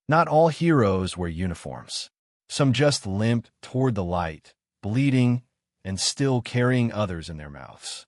Not all heroes wear uniforms. Some just limp toward the light, bleeding and still carrying others in their mouths.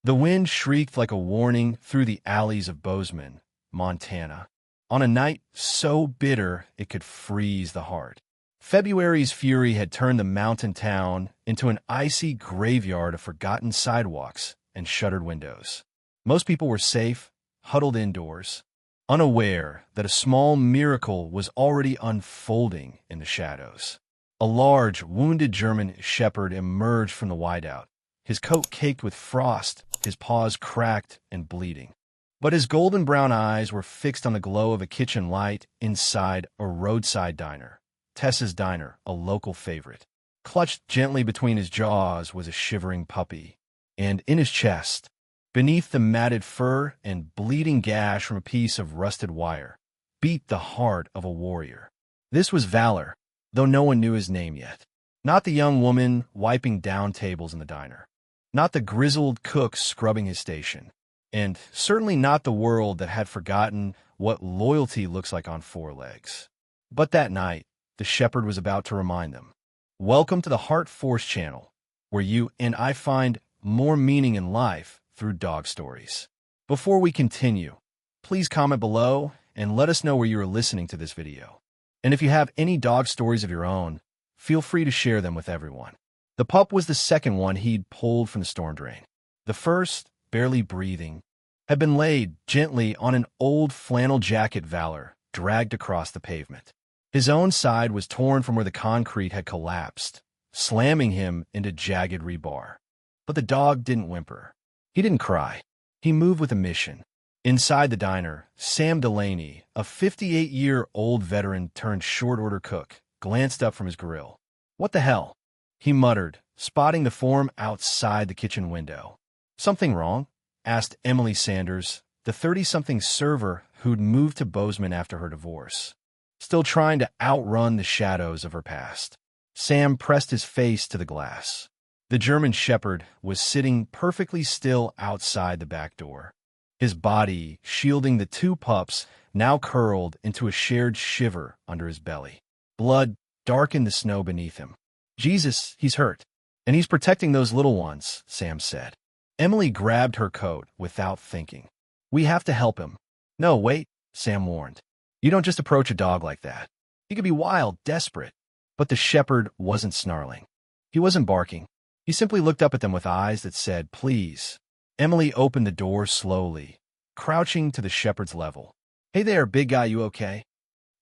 The wind shrieked like a warning through the alleys of Bozeman, Montana, on a night so bitter it could freeze the heart. February's fury had turned the mountain town into an icy graveyard of forgotten sidewalks and shuttered windows. Most people were safe, huddled indoors, unaware that a small miracle was already unfolding in the shadows. A large, wounded German shepherd emerged from the whiteout, his coat caked with frost, his paws cracked and bleeding. But his golden brown eyes were fixed on the glow of a kitchen light inside a roadside diner. Tess's Diner, a local favorite. Clutched gently between his jaws was a shivering puppy, and in his chest, beneath the matted fur and bleeding gash from a piece of rusted wire, beat the heart of a warrior. This was Valor, though no one knew his name yet. Not the young woman wiping down tables in the diner. Not the grizzled cook scrubbing his station. And certainly not the world that had forgotten what loyalty looks like on four legs. But that night, the shepherd was about to remind them. Welcome to the HeartForce channel, where you and I find more meaning in life through dog stories. Before we continue, please comment below and let us know where you are listening to this video. And if you have any dog stories of your own, feel free to share them with everyone. The pup was the second one he'd pulled from the storm drain. The first, barely breathing, had been laid gently on an old flannel jacket Valor dragged across the pavement. His own side was torn from where the concrete had collapsed, slamming him into jagged rebar. But the dog didn't whimper. He didn't cry. He moved with a mission. Inside the diner, Sam Delaney, a 58-year-old veteran turned short-order cook, glanced up from his grill. "What the hell?" he muttered, spotting the form outside the kitchen window. "Something wrong?" asked Emily Sanders, the 30-something server who'd moved to Bozeman after her divorce, still trying to outrun the shadows of her past. Sam pressed his face to the glass. The German shepherd was sitting perfectly still outside the back door, his body shielding the two pups now curled into a shared shiver under his belly. Blood darkened the snow beneath him. "Jesus, he's hurt. And he's protecting those little ones," Sam said. Emily grabbed her coat without thinking. "We have to help him." "No, wait," Sam warned. "You don't just approach a dog like that. He could be wild, desperate." But the shepherd wasn't snarling. He wasn't barking. He simply looked up at them with eyes that said, "Please." Emily opened the door slowly, crouching to the shepherd's level. "Hey there, big guy, you okay?"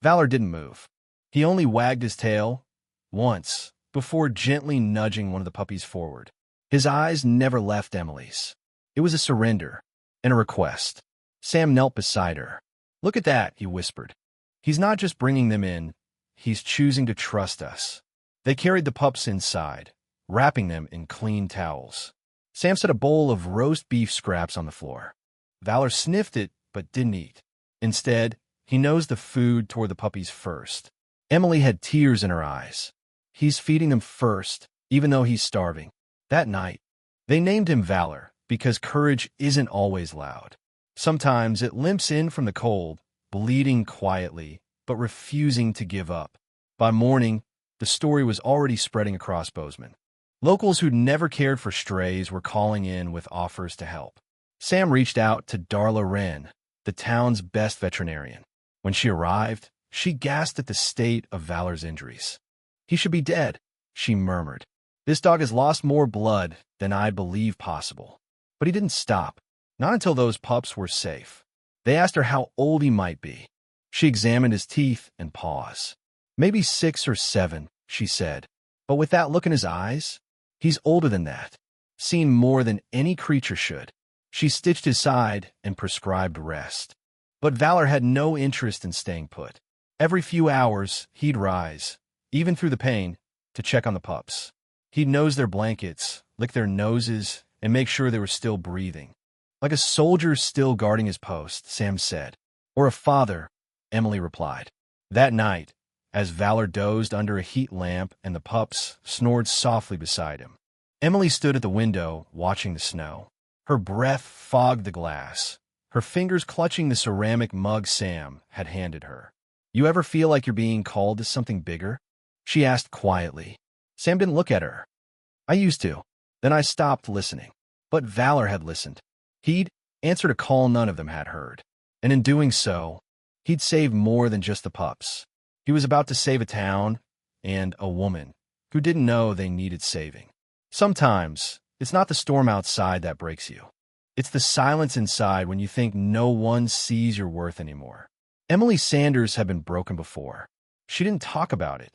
Valor didn't move. He only wagged his tail once before gently nudging one of the puppies forward. His eyes never left Emily's. It was a surrender and a request. Sam knelt beside her. "Look at that," he whispered. "He's not just bringing them in, he's choosing to trust us." They carried the pups inside, wrapping them in clean towels. Sam set a bowl of roast beef scraps on the floor. Valor sniffed it, but didn't eat. Instead, he nosed the food toward the puppies first. Emily had tears in her eyes. "He's feeding them first, even though he's starving." That night, they named him Valor because courage isn't always loud. Sometimes it limps in from the cold, bleeding quietly, but refusing to give up. By morning, the story was already spreading across Bozeman. Locals who'd never cared for strays were calling in with offers to help. Sam reached out to Darla Wren, the town's best veterinarian. When she arrived, she gasped at the state of Valor's injuries. "He should be dead," she murmured. "This dog has lost more blood than I believed possible." But he didn't stop, not until those pups were safe. They asked her how old he might be. She examined his teeth and paws. "Maybe 6 or 7, she said. But with that look in his eyes, he's older than that. Seen more than any creature should." She stitched his side and prescribed rest. But Valor had no interest in staying put. Every few hours, he'd rise, even through the pain, to check on the pups. He'd nose their blankets, lick their noses, and make sure they were still breathing. "Like a soldier still guarding his post," Sam said. "Or a father," Emily replied. That night, as Valor dozed under a heat lamp and the pups snored softly beside him, Emily stood at the window watching the snow. Her breath fogged the glass, her fingers clutching the ceramic mug Sam had handed her. You ever feel like you're being called to something bigger? She asked quietly. Sam didn't look at her. I used to. Then I stopped listening. But Valor had listened. He'd answered a call none of them had heard. And in doing so, he'd saved more than just the pups. He was about to save a town and a woman who didn't know they needed saving. Sometimes, it's not the storm outside that breaks you. It's the silence inside when you think no one sees your worth anymore. Emily Sanders had been broken before. She didn't talk about it.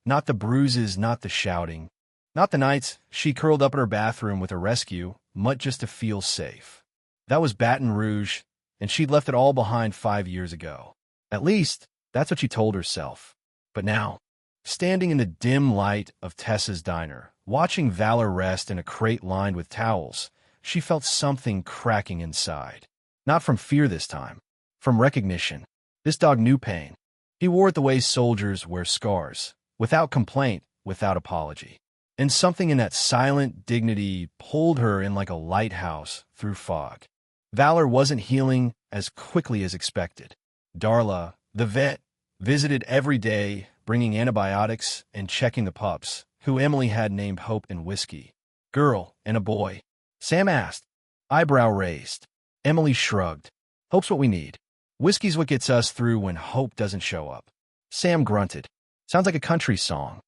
Not the bruises, not the shouting. Not the nights she curled up in her bathroom with a rescue, mutt just to feel safe. That was Baton Rouge, and she'd left it all behind 5 years ago. At least, that's what she told herself. But now, standing in the dim light of Tess's diner, watching Valor rest in a crate lined with towels, she felt something cracking inside. Not from fear this time, from recognition. This dog knew pain. He wore it the way soldiers wear scars, without complaint, without apology. And something in that silent dignity pulled her in like a lighthouse through fog. Valor wasn't healing as quickly as expected. Darla, the vet, visited every day, bringing antibiotics and checking the pups, who Emily had named Hope and Whiskey. Girl and a boy. Sam asked, eyebrow raised. Emily shrugged. Hope's what we need. Whiskey's what gets us through when Hope doesn't show up. Sam grunted. Sounds like a country song.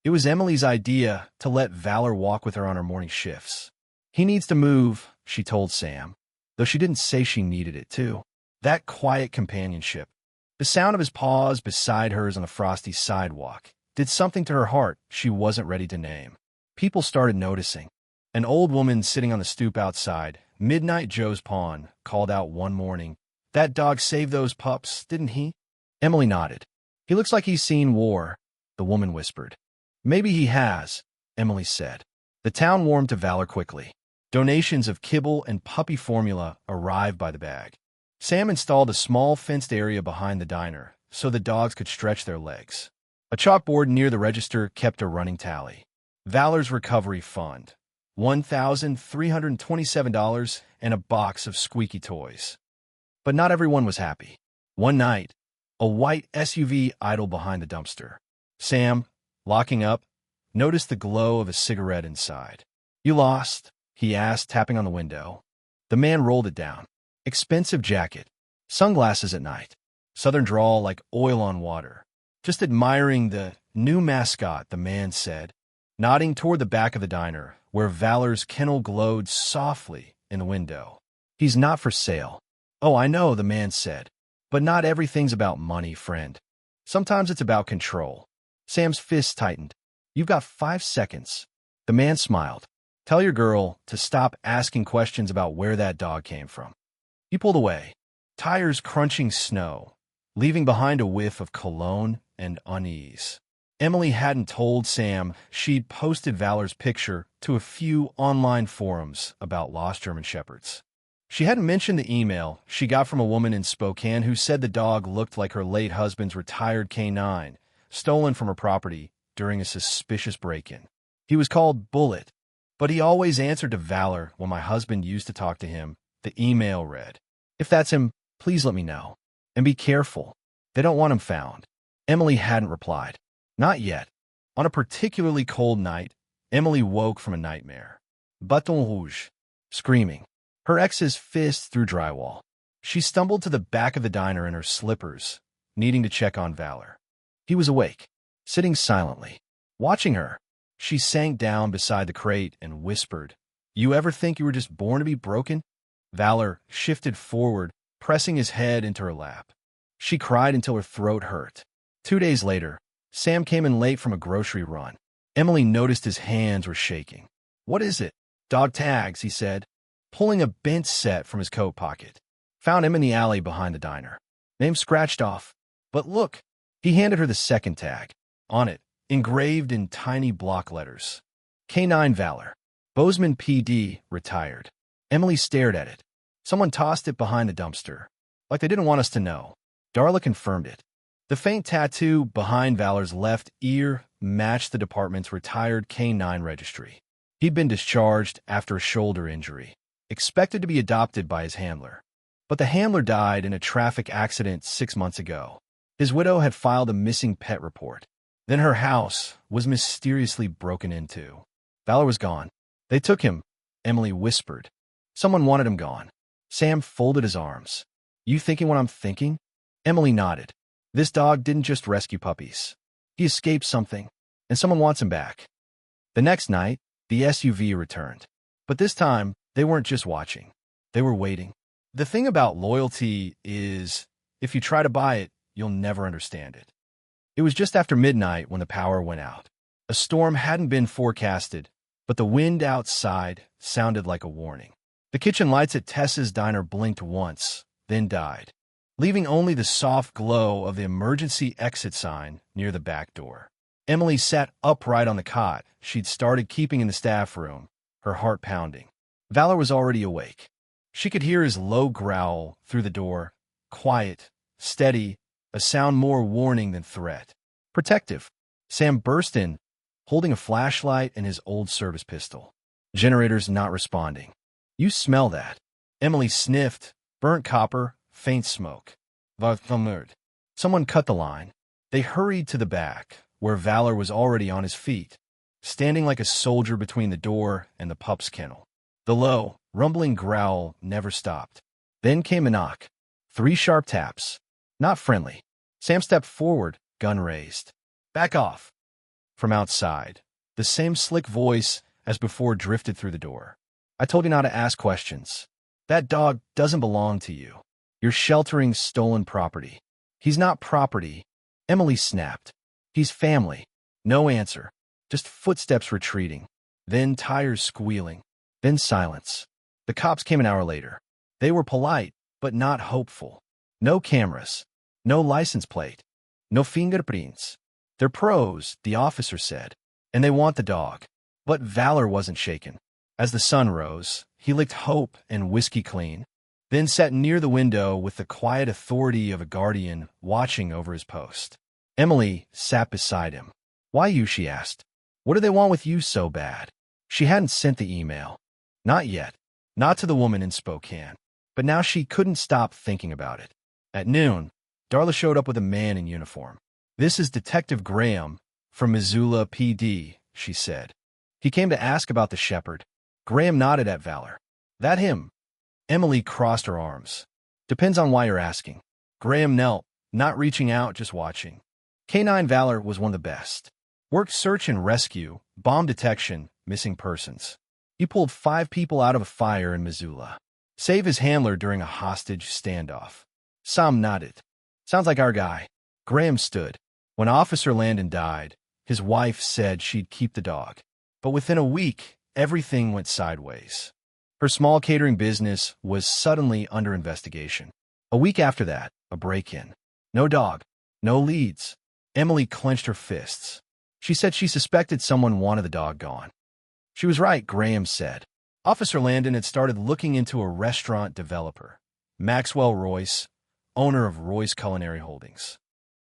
It was Emily's idea to let Valor walk with her on her morning shifts. He needs to move, she told Sam, though she didn't say she needed it too. That quiet companionship, the sound of his paws beside hers on the frosty sidewalk, did something to her heart she wasn't ready to name. People started noticing. An old woman sitting on the stoop outside, Midnight Joe's pawn, called out one morning, "That dog saved those pups, didn't he?" Emily nodded. "He looks like he's seen war," the woman whispered. "Maybe he has," Emily said. The town warmed to Valor quickly. Donations of kibble and puppy formula arrived by the bag. Sam installed a small fenced area behind the diner so the dogs could stretch their legs. A chalkboard near the register kept a running tally. Valor's recovery fund, $1,327 and a box of squeaky toys. But not everyone was happy. One night, a white SUV idled behind the dumpster. Sam, locking up, noticed the glow of a cigarette inside. "You lost?" he asked, tapping on the window. The man rolled it down. Expensive jacket, sunglasses at night, southern drawl like oil on water. "Just admiring the new mascot," the man said, nodding toward the back of the diner, where Valor's kennel glowed softly in the window. "He's not for sale." "Oh, I know," the man said. "But not everything's about money, friend. Sometimes it's about control." Sam's fist tightened. "You've got 5 seconds." The man smiled. "Tell your girl to stop asking questions about where that dog came from." He pulled away, tires crunching snow, leaving behind a whiff of cologne and unease. Emily hadn't told Sam she'd posted Valor's picture to a few online forums about lost German Shepherds. She hadn't mentioned the email she got from a woman in Spokane who said the dog looked like her late husband's retired canine, stolen from her property during a suspicious break-in. He was called Bullet, but he always answered to Valor when my husband used to talk to him. The email read, "If that's him, please let me know. And be careful. They don't want him found." Emily hadn't replied. Not yet. On a particularly cold night, Emily woke from a nightmare. Baton Rouge. Screaming. Her ex's fist through drywall. She stumbled to the back of the diner in her slippers, needing to check on Valor. He was awake, sitting silently, watching her. She sank down beside the crate and whispered, "You ever think you were just born to be broken?" Valor shifted forward, pressing his head into her lap. She cried until her throat hurt. 2 days later, Sam came in late from a grocery run. Emily noticed his hands were shaking. "What is it?" "Dog tags," he said, pulling a bent set from his coat pocket. "Found him in the alley behind the diner. Name scratched off. But look." He handed her the second tag. On it, engraved in tiny block letters, K9 Valor. Bozeman PD, retired. Emily stared at it. Someone tossed it behind the dumpster, like they didn't want us to know. Darla confirmed it. The faint tattoo behind Valor's left ear matched the department's retired K9 registry. He'd been discharged after a shoulder injury, expected to be adopted by his handler. But the handler died in a traffic accident 6 months ago. His widow had filed a missing pet report. Then her house was mysteriously broken into. Valor was gone. They took him, Emily whispered. Someone wanted him gone. Sam folded his arms. You thinking what I'm thinking? Emily nodded. This dog didn't just rescue puppies. He escaped something, and someone wants him back. The next night, the SUV returned. But this time, they weren't just watching. They were waiting. The thing about loyalty is, if you try to buy it, you'll never understand it. It was just after midnight when the power went out. A storm hadn't been forecasted, but the wind outside sounded like a warning. The kitchen lights at Tess's diner blinked once, then died, leaving only the soft glow of the emergency exit sign near the back door. Emily sat upright on the cot she'd started keeping in the staff room, her heart pounding. Valor was already awake. She could hear his low growl through the door, quiet, steady, a sound more warning than threat. Protective. Sam burst in, holding a flashlight and his old service pistol. Generator's not responding. You smell that? Emily sniffed. Burnt copper, faint smoke. Someone cut the line. They hurried to the back, where Valor was already on his feet, standing like a soldier between the door and the pup's kennel. The low, rumbling growl never stopped. Then came a knock. 3 sharp taps. Not friendly. Sam stepped forward, gun raised. Back off. From outside, the same slick voice as before drifted through the door. I told you not to ask questions. That dog doesn't belong to you. You're sheltering stolen property. He's not property. Emily snapped. He's family. No answer. Just footsteps retreating. Then tires squealing. Then silence. The cops came an hour later. They were polite, but not hopeful. No cameras. No license plate. No fingerprints. They're pros, the officer said, and they want the dog. But Valor wasn't shaken. As the sun rose, he licked hope and whiskey clean, then sat near the window with the quiet authority of a guardian watching over his post. Emily sat beside him. Why you, she asked. What do they want with you so bad? She hadn't sent the email. Not yet. Not to the woman in Spokane. But now she couldn't stop thinking about it. At noon, Darla showed up with a man in uniform. This is Detective Graham from Missoula PD, she said. He came to ask about the shepherd. Graham nodded at Valor. That him? Emily crossed her arms. Depends on why you're asking. Graham knelt, not reaching out, just watching. K9 Valor was one of the best. Worked search and rescue, bomb detection, missing persons. He pulled 5 people out of a fire in Missoula. Saved his handler during a hostage standoff. Sam nodded. Sounds like our guy. Graham stood. When Officer Landon died, his wife said she'd keep the dog. But within a week, everything went sideways. Her small catering business was suddenly under investigation. A week after that, a break-in. No dog. No leads. Emily clenched her fists. She said she suspected someone wanted the dog gone. She was right, Graham said. Officer Landon had started looking into a restaurant developer, Maxwell Royce, owner of Royce Culinary Holdings.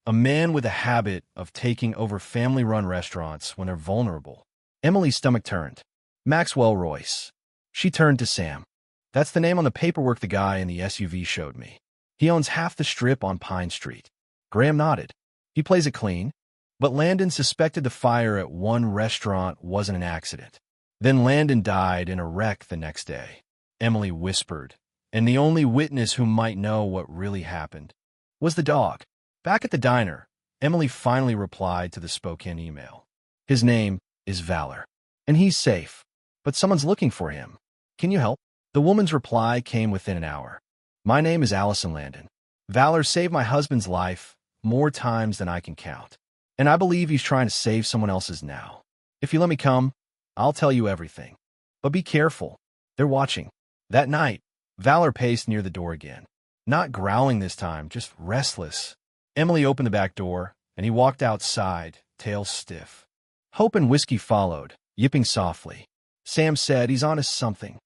A man with a habit of taking over family-run restaurants when they're vulnerable. Emily's stomach turned. Maxwell Royce. She turned to Sam. That's the name on the paperwork the guy in the SUV showed me. He owns half the strip on Pine Street. Graham nodded. He plays it clean. But Landon suspected the fire at one restaurant wasn't an accident. Then Landon died in a wreck the next day. Emily whispered, and the only witness who might know what really happened was the dog. Back at the diner, Emily finally replied to the Spokane email. His name is Valor, and he's safe, but someone's looking for him. Can you help? The woman's reply came within an hour. My name is Allison Landon. Valor saved my husband's life more times than I can count, and I believe he's trying to save someone else's now. If you let me come, I'll tell you everything. But be careful. They're watching. That night, Valor paced near the door again. Not growling this time, just restless. Emily opened the back door, and he walked outside, tail stiff. Hope and whiskey followed, yipping softly. Sam said he's on to something.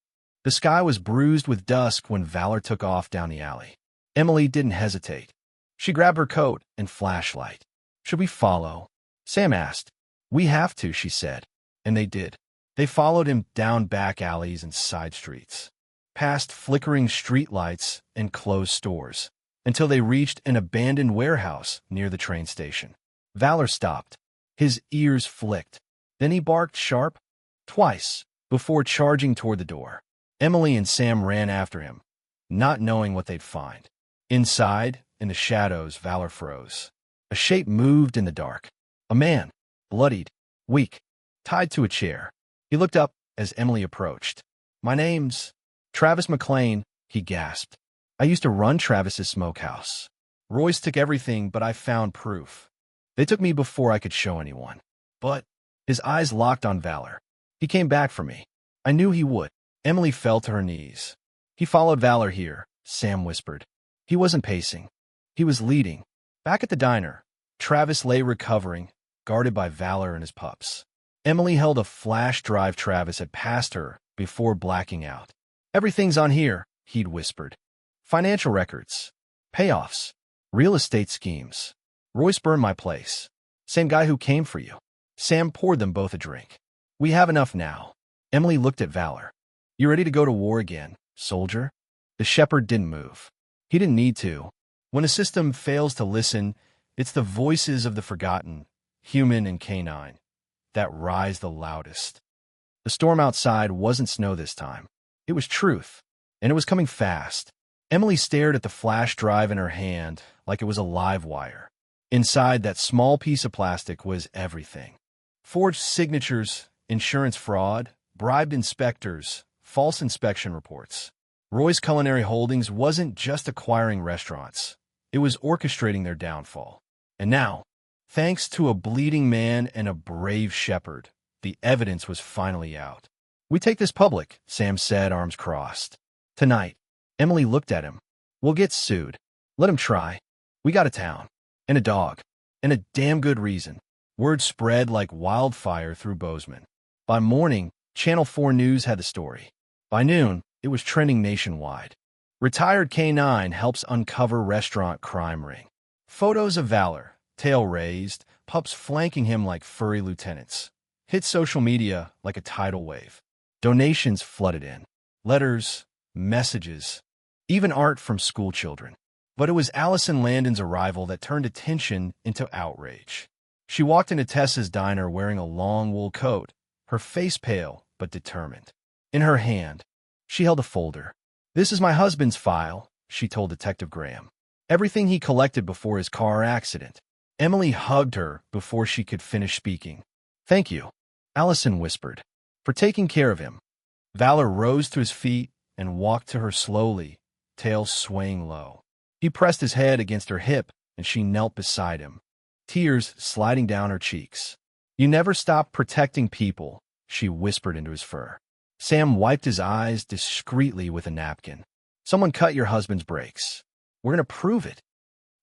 The sky was bruised with dusk when Valor took off down the alley. Emily didn't hesitate. She grabbed her coat and flashlight. Should we follow? Sam asked. We have to, she said. And they did. They followed him down back alleys and side streets, past flickering streetlights and closed stores. until they reached an abandoned warehouse near the train station. Valor stopped. His ears flicked. Then he barked sharp, twice, before charging toward the door. Emily and Sam ran after him, not knowing what they'd find. Inside, in the shadows, Valor froze. A shape moved in the dark. A man, bloodied, weak, tied to a chair. He looked up as Emily approached. "My name's Travis McLean," he gasped. "I used to run Travis's smokehouse. Royce took everything, but I found proof. They took me before I could show anyone." But his eyes locked on Valor. "He came back for me. I knew he would." Emily fell to her knees. "He followed Valor here," Sam whispered. "He wasn't pacing. He was leading." Back at the diner, Travis lay recovering, guarded by Valor and his pups. Emily held a flash drive Travis had passed her before blacking out. "Everything's on here," he'd whispered. "Financial records, payoffs, real estate schemes. Royce burned my place. Same guy who came for you." Sam poured them both a drink. "We have enough now." Emily looked at Valor. "You ready to go to war again, soldier?" The shepherd didn't move. He didn't need to. When a system fails to listen, it's the voices of the forgotten, human and canine, that rise the loudest. The storm outside wasn't snow this time. It was truth, and it was coming fast. Emily stared at the flash drive in her hand like it was a live wire. Inside that small piece of plastic was everything. Forged signatures, insurance fraud, bribed inspectors, false inspection reports. Roy's Culinary Holdings wasn't just acquiring restaurants. It was orchestrating their downfall. And now, thanks to a bleeding man and a brave shepherd, the evidence was finally out. "We take this public," Sam said, arms crossed. "Tonight." Emily looked at him. "We'll get sued. Let him try. We got a town. And a dog. And a damn good reason." Word spread like wildfire through Bozeman. By morning, Channel 4 News had the story. By noon, it was trending nationwide. Retired K9 helps uncover restaurant crime ring. Photos of Valor, tail raised, pups flanking him like furry lieutenants, hit social media like a tidal wave. Donations flooded in. Letters, messages, even art from school children. But it was Allison Landon's arrival that turned attention into outrage. She walked into Tess's diner wearing a long wool coat, her face pale but determined. In her hand, she held a folder. "This is my husband's file," she told Detective Graham. "Everything he collected before his car accident." Emily hugged her before she could finish speaking. "Thank you," Allison whispered, "for taking care of him." Valor rose to his feet and walked to her slowly, tail swaying low. He pressed his head against her hip, and she knelt beside him, tears sliding down her cheeks. "You never stop protecting people," she whispered into his fur. Sam wiped his eyes discreetly with a napkin. "Someone cut your husband's brakes. We're going to prove it."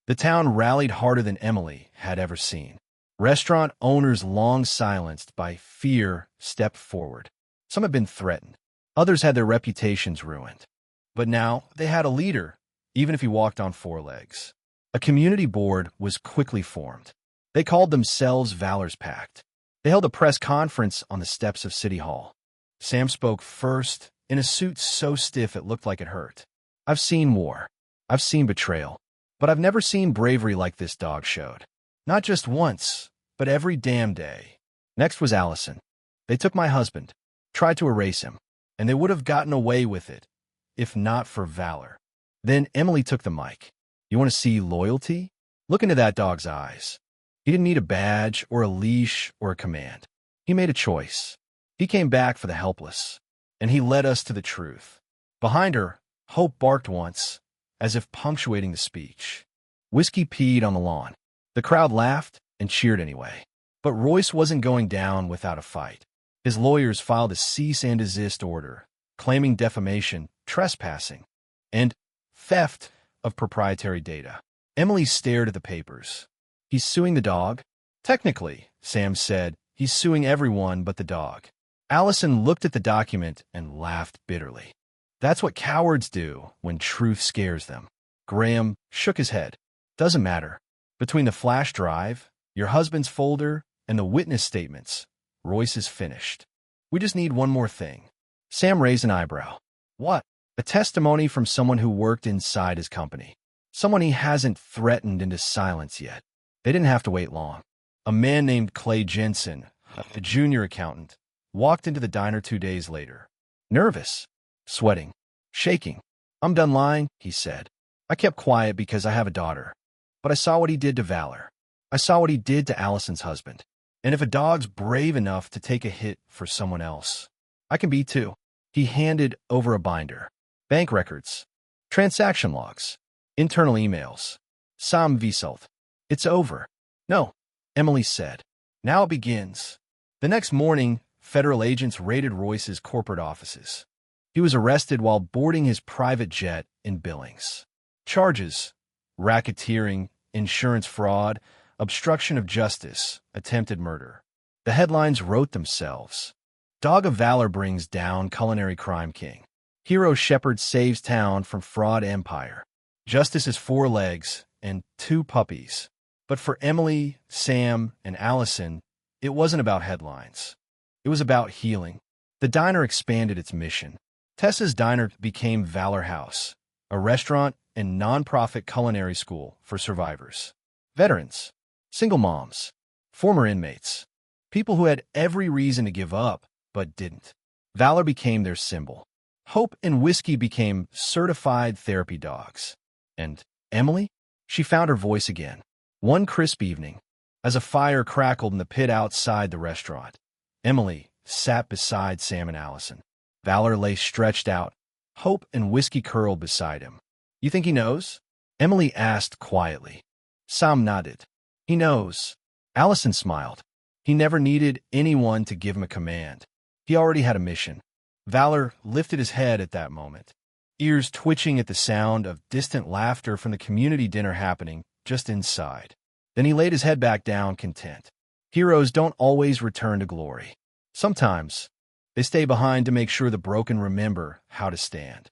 The town rallied harder than Emily had ever seen. Restaurant owners, long silenced by fear, stepped forward. Some had been threatened. Others had their reputations ruined. But now they had a leader, even if he walked on four legs. A community board was quickly formed. They called themselves Valor's Pact. They held a press conference on the steps of City Hall. Sam spoke first, in a suit so stiff it looked like it hurt. "I've seen war. I've seen betrayal. But I've never seen bravery like this dog showed. Not just once, but every damn day." Next was Allison. "They took my husband, tried to erase him, and they would have gotten away with it, if not for Valor." Then Emily took the mic. "You want to see loyalty? Look into that dog's eyes. He didn't need a badge or a leash or a command. He made a choice. He came back for the helpless, and he led us to the truth." Behind her, Hope barked once, as if punctuating the speech. Whiskey peed on the lawn. The crowd laughed and cheered anyway. But Royce wasn't going down without a fight. His lawyers filed a cease and desist order, claiming defamation, trespassing, and theft of proprietary data. Emily stared at the papers. "He's suing the dog?" "Technically," Sam said, "he's suing everyone but the dog." Allison looked at the document and laughed bitterly. "That's what cowards do when truth scares them." Graham shook his head. "Doesn't matter. Between the flash drive, your husband's folder, and the witness statements, Royce is finished. We just need one more thing." Sam raised an eyebrow. "What?" "A testimony from someone who worked inside his company." Someone he hasn't threatened into silence yet. They didn't have to wait long. A man named Clay Jensen, a junior accountant, walked into the diner 2 days later. Nervous, sweating, shaking. "I'm done lying," he said. "I kept quiet because I have a daughter. But I saw what he did to Valor. I saw what he did to Allison's husband. And if a dog's brave enough to take a hit for someone else, I can be too." He handed over a binder. Bank records, transaction logs, internal emails. Sam Wieselt. "It's over." "No," Emily said. "Now it begins." The next morning, federal agents raided Royce's corporate offices. He was arrested while boarding his private jet in Billings. Charges: racketeering, insurance fraud, obstruction of justice, attempted murder. The headlines wrote themselves. Dog of Valor brings down culinary crime king. Hero shepherd saves town from fraud empire. Justice's 4 legs and 2 puppies. But for Emily, Sam, and Allison, it wasn't about headlines. It was about healing. The diner expanded its mission. Tess's Diner became Valor House, a restaurant and non-profit culinary school for survivors. Veterans, single moms, former inmates, people who had every reason to give up but didn't. Valor became their symbol. Hope and Whiskey became certified therapy dogs. And Emily? She found her voice again. One crisp evening, as a fire crackled in the pit outside the restaurant, Emily sat beside Sam and Allison. Valor lay stretched out. Hope and Whiskey curled beside him. "You think he knows?" Emily asked quietly. Sam nodded. "He knows." Allison smiled. He never needed anyone to give him a command. He already had a mission. Valor lifted his head at that moment, ears twitching at the sound of distant laughter from the community dinner happening just inside. Then he laid his head back down, content. Heroes don't always return to glory. Sometimes they stay behind to make sure the broken remember how to stand.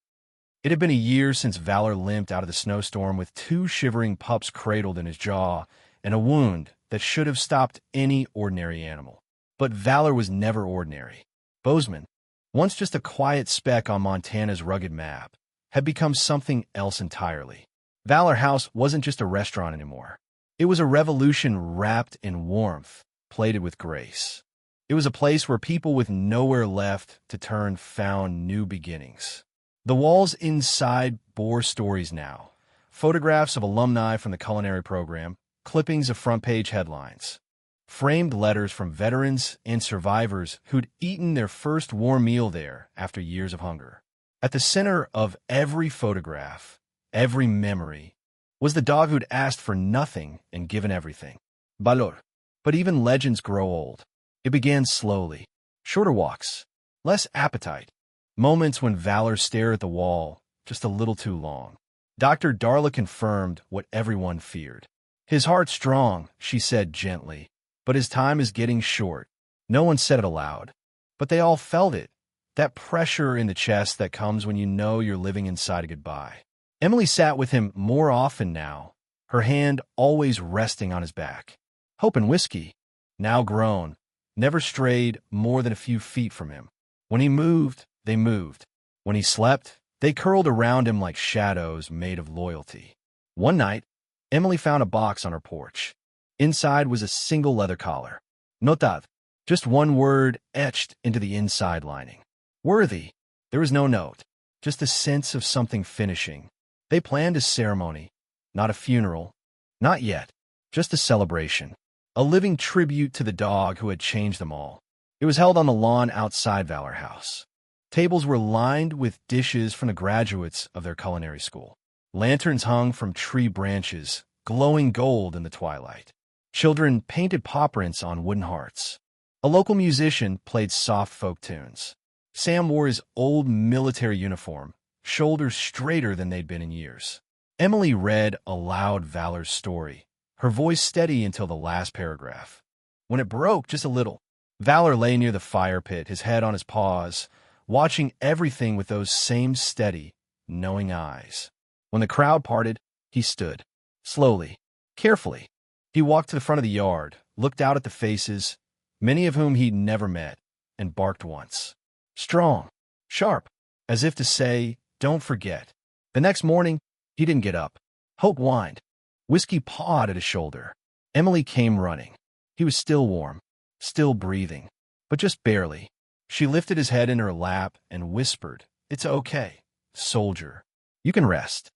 It had been a year since Valor limped out of the snowstorm with 2 shivering pups cradled in his jaw and a wound that should have stopped any ordinary animal. But Valor was never ordinary. Bozeman, once just a quiet speck on Montana's rugged map, had become something else entirely. Valor House wasn't just a restaurant anymore. It was a revolution wrapped in warmth, plated with grace. It was a place where people with nowhere left to turn found new beginnings. The walls inside bore stories now. Photographs of alumni from the culinary program, clippings of front-page headlines, framed letters from veterans and survivors who'd eaten their first warm meal there after years of hunger. At the center of every photograph, every memory, was the dog who'd asked for nothing and given everything. Valor. But even legends grow old. It began slowly. Shorter walks, less appetite, moments when Valor stared at the wall just a little too long. Dr. Darla confirmed what everyone feared. "His heart's strong," she said gently, "but his time is getting short." No one said it aloud, but they all felt it, that pressure in the chest that comes when you know you're living inside a goodbye. Emily sat with him more often now, her hand always resting on his back. Hope and Whiskey, now grown, never strayed more than a few feet from him. When he moved, they moved. When he slept, they curled around him like shadows made of loyalty. One night, Emily found a box on her porch. Inside was a single leather collar. Notad, just one word etched into the inside lining. Worthy. There was no note, just a sense of something finishing. They planned a ceremony, not a funeral. Not yet, just a celebration. A living tribute to the dog who had changed them all. It was held on the lawn outside Valor House. Tables were lined with dishes from the graduates of their culinary school. Lanterns hung from tree branches, glowing gold in the twilight. Children painted paw prints on wooden hearts. A local musician played soft folk tunes. Sam wore his old military uniform, shoulders straighter than they'd been in years. Emily read aloud Valor's story, her voice steady until the last paragraph. When it broke just a little, Valor lay near the fire pit, his head on his paws, watching everything with those same steady, knowing eyes. When the crowd parted, he stood. Slowly, carefully. He walked to the front of the yard, looked out at the faces, many of whom he'd never met, and barked once. Strong, sharp, as if to say, "Don't forget." The next morning, he didn't get up. Hope whined. Whiskey pawed at his shoulder. Emily came running. He was still warm, still breathing, but just barely. She lifted his head in her lap and whispered, "It's okay, soldier. You can rest."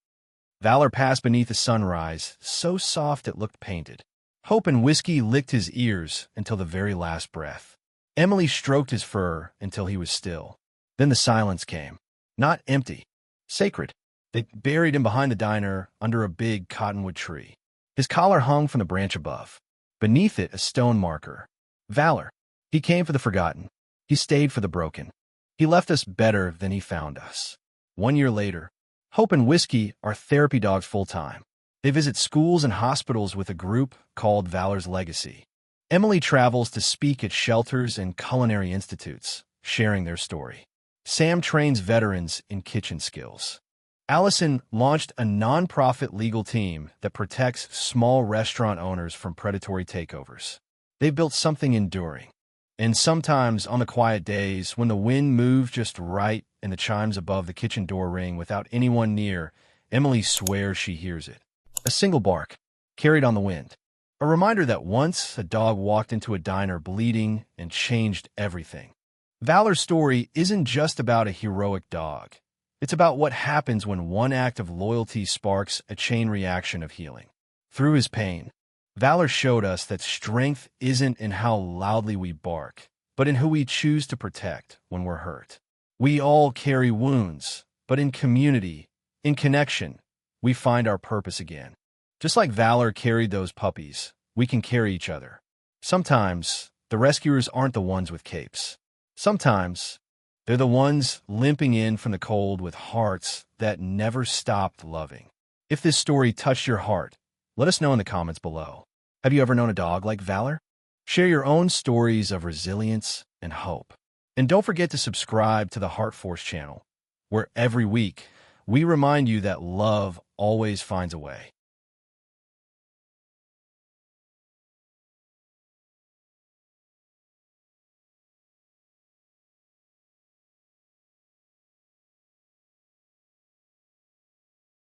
Valor passed beneath the sunrise, so soft it looked painted. Hope and Whiskey licked his ears until the very last breath. Emily stroked his fur until he was still. Then the silence came. Not empty, sacred. They buried him behind the diner under a big cottonwood tree. His collar hung from the branch above. Beneath it, a stone marker. Valor. He came for the forgotten. He stayed for the broken. He left us better than he found us. 1 year later, Hope and Whiskey are therapy dogs full-time. They visit schools and hospitals with a group called Valor's Legacy. Emily travels to speak at shelters and culinary institutes, sharing their story. Sam trains veterans in kitchen skills. Allison launched a nonprofit legal team that protects small restaurant owners from predatory takeovers. They've built something enduring. And sometimes, on the quiet days, when the wind moves just right and the chimes above the kitchen door ring without anyone near, Emily swears she hears it. A single bark, carried on the wind. A reminder that once a dog walked into a diner bleeding and changed everything. Valor's story isn't just about a heroic dog. It's about what happens when one act of loyalty sparks a chain reaction of healing. Through his pain, Valor showed us that strength isn't in how loudly we bark, but in who we choose to protect when we're hurt. We all carry wounds, but in community, in connection, we find our purpose again. Just like Valor carried those puppies, we can carry each other. Sometimes, the rescuers aren't the ones with capes. Sometimes, they're the ones limping in from the cold with hearts that never stopped loving. If this story touched your heart, let us know in the comments below. Have you ever known a dog like Valor? Share your own stories of resilience and hope. And don't forget to subscribe to the HeartForce channel, where every week we remind you that love always finds a way.